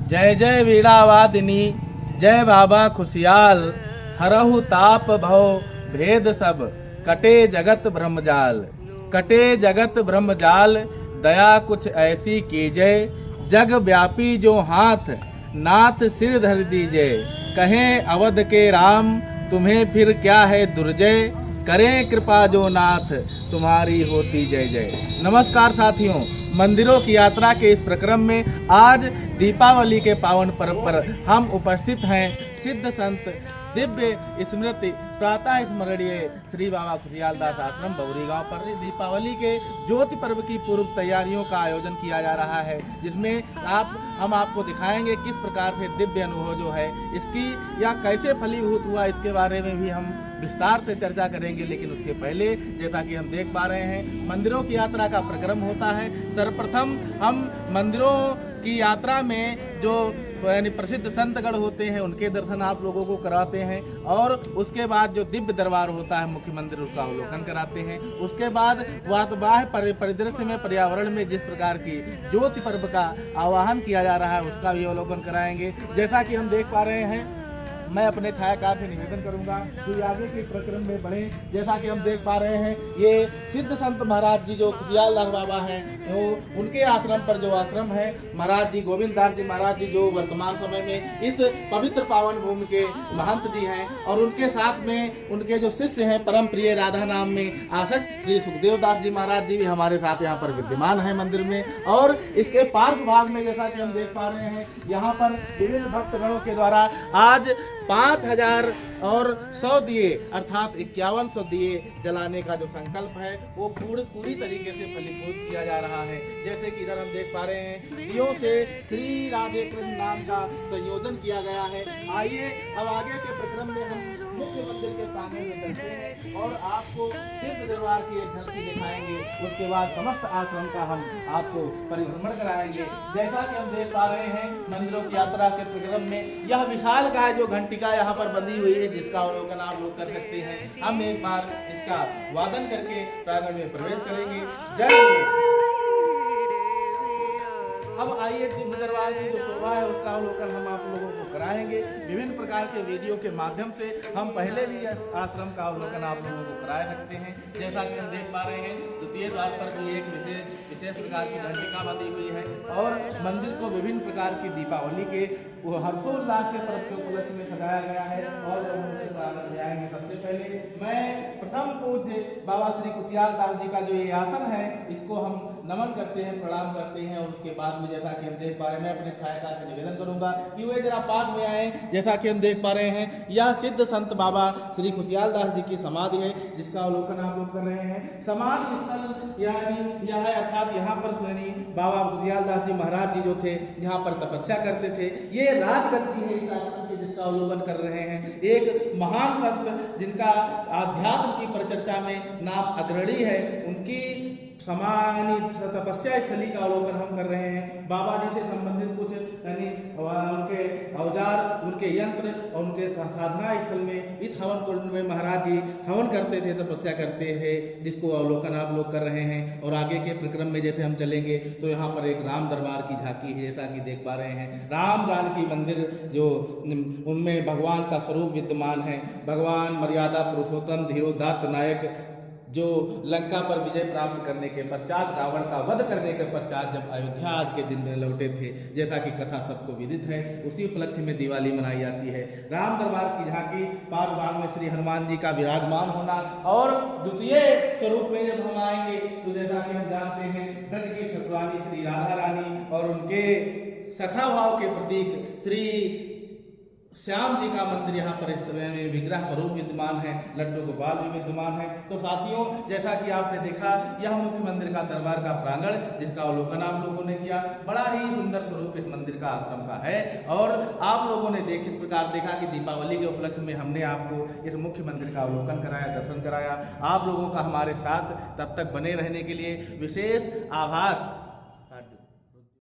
जय जय वीणावादिनी, जय बाबा खुशियाल। हरहु ताप भव भेद सब, कटे जगत ब्रह्मजाल। कटे जगत ब्रह्मजाल, दया कुछ ऐसी कीजय। जग व्यापी जो हाथ, नाथ सिर धर दीजय। कहें अवध के राम, तुम्हें फिर क्या है दुर्जय। करें कृपा जो नाथ, तुम्हारी होती जय जय। नमस्कार साथियों, मंदिरों की यात्रा के इस प्रक्रम में आज दीपावली के पावन पर्व पर हम उपस्थित हैं सिद्ध संत दिव्य स्मृति प्रातः स्मरणीय श्री बाबा खुशियाल दास आश्रम बौरी गांव पर दीपावली के ज्योति पर्व की पूर्व तैयारियों का आयोजन किया जा रहा है, जिसमें हम आपको दिखाएंगे किस प्रकार से दिव्य अनुभव जो है इसकी या कैसे फलीभूत हुआ, इसके बारे में भी हम विस्तार से चर्चा करेंगे। लेकिन उसके पहले जैसा कि हम देख पा रहे हैं, मंदिरों की यात्रा का प्रक्रम होता है। सर्वप्रथम हम मंदिरों की यात्रा में जो यानी प्रसिद्ध संतगण होते हैं उनके दर्शन आप लोगों को कराते हैं, और उसके बाद जो दिव्य दरबार होता है मुख्य मंदिर, उसका अवलोकन कराते हैं। उसके बाद बाह्य परिदृश्य में पर्यावरण में जिस प्रकार की ज्योति पर्व का आवाहन किया जा रहा है उसका भी अवलोकन कराएंगे। जैसा कि हम देख पा रहे हैं, मैं अपने छायाकार से निवेदन करूंगा कि आगे के प्रक्रम में बढ़े। जैसा कि हम देख पा रहे हैं, ये सिद्ध संत महाराज जी जो खुशियाल दास बाबा हैं, तो उनके आश्रम पर जो आश्रम है महाराज जी गोविंद दास जी महाराज जी, जो वर्तमान समय में इस पवित्र पावन भूमि के महंत जी हैं, और उनके साथ में उनके जो शिष्य हैं परम प्रिय राधा नाम में आसक्त श्री सुखदेव दास जी महाराज जी भी हमारे साथ यहाँ पर विद्यमान है मंदिर में। और इसके पार्श्व भाग में जैसा कि हम देख पा रहे हैं, यहाँ पर विभिन्न भक्तगणों के द्वारा आज 5000 और 100 दिए अर्थात 5100 दिए जलाने का जो संकल्प है वो पूरी तरीके से फलीभूत किया जा रहा है। जैसे कि इधर हम देख पा रहे हैं, दियों से श्री राधे कृष्ण नाम का संयोजन किया गया है। आइए अब आगे के प्रक्रम में हम मुख्य मंदिर के प्रांगण में चलते हैं और आपको सिद्ध दरबार की एक झलकी दिखाएंगे। उसके बाद समस्त आश्रम का हम आपको परिभ्रमण कराएंगे। जैसा कि हम देख पा रहे हैं, मंदिरों की यात्रा के प्रक्रम में यह विशाल गाय जो घंटिका यहाँ पर बंधी हुई है, जिसका अवलोकन आप लोग कर सकते हैं। हम एक बार इसका वादन करके प्रांगण में प्रवेश करेंगे। जय। अब आइए दिव्य दरबार की जो शोभा है उसका अवलोकन हम आप लोगों को कराएंगे। विभिन्न प्रकार के वीडियो के माध्यम से हम पहले भी इस आश्रम का अवलोकन आप लोगों को करा सकते हैं। जैसा कि हम देख पा रहे हैं, द्वितीय द्वार पर भी एक विशेष प्रकार की घंटिका बंधी हुई है, और मंदिर को विभिन्न प्रकार की दीपावली के हर्षोल्लास के पर्व के उपलक्ष्य में सजाया गया है। और जब हम उसे प्रारंभ जाएंगे, सबसे पहले मैं प्रथम पूज्य बाबा श्री खुशियाल दास जी का जो ये आसन है इसको हम नमन करते हैं, प्रणाम करते हैं। और उसके बाद में जैसा कि हम देख पा रहे हैं, मैं अपने छायाकार से निवेदन करूंगा कि वे जरा पास में आए। जैसा कि हम देख पा रहे हैं, यह सिद्ध संत बाबा श्री खुशियाल दास जी की समाधि है, जिसका अवलोकन आप लोग कर रहे हैं। समाधि स्थल यह है, अर्थात यहाँ पर बाबा खुशियाल दास जी महाराज जी जो थे यहाँ पर तपस्या करते थे। ये राजगद्दी है इस आश्रम की, जिसका अवलोकन कर रहे हैं। एक महान संत जिनका आध्यात्म की परिचर्चा में नाम अग्रणी है, उनकी समानित तपस्या स्थली का अवलोकन हम कर रहे हैं। बाबा जी से संबंधित कुछ यानी उनके औजार, उनके यंत्र और उनके साधना स्थल में इस हवन कुंड में महाराज जी हवन करते थे, तपस्या करते हैं, जिसको अवलोकन आप लोग कर रहे हैं। और आगे के प्रक्रम में जैसे हम चलेंगे तो यहाँ पर एक राम दरबार की झांकी है, जैसा कि देख पा रहे हैं। राम जानकी मंदिर जो उनमें भगवान का स्वरूप विद्यमान है। भगवान मर्यादा पुरुषोत्तम धीरोदात्त नायक जो लंका पर विजय प्राप्त करने के पश्चात, रावण का वध करने के पश्चात जब अयोध्या आज के दिन में लौटे थे, जैसा कि कथा सबको विदित है, उसी उपलक्ष्य में दिवाली मनाई जाती है। राम दरबार की झांकी, पार्श्व भाग में श्री हनुमान जी का विराजमान होना, और द्वितीय स्वरूप में जब हम आएंगे तो जैसा कि हम जानते हैं, ब्रज की ठाकुरानी श्री राधा रानी और उनके सखा भाव के प्रतीक श्री श्याम जी का मंदिर यहाँ पर इस में विग्रह स्वरूप विद्यमान है। लड्डू गोपाल भी विद्यमान है। तो साथियों, जैसा कि आपने देखा, यह मुख्य मंदिर का दरबार का प्रांगण, जिसका अवलोकन आप लोगों ने किया। बड़ा ही सुंदर स्वरूप इस मंदिर का आश्रम का है। और आप लोगों ने इस प्रकार देखा कि दीपावली के उपलक्ष्य में हमने आपको इस मुख्य मंदिर का अवलोकन कराया, दर्शन कराया। आप लोगों का हमारे साथ तब तक बने रहने के लिए विशेष आभार।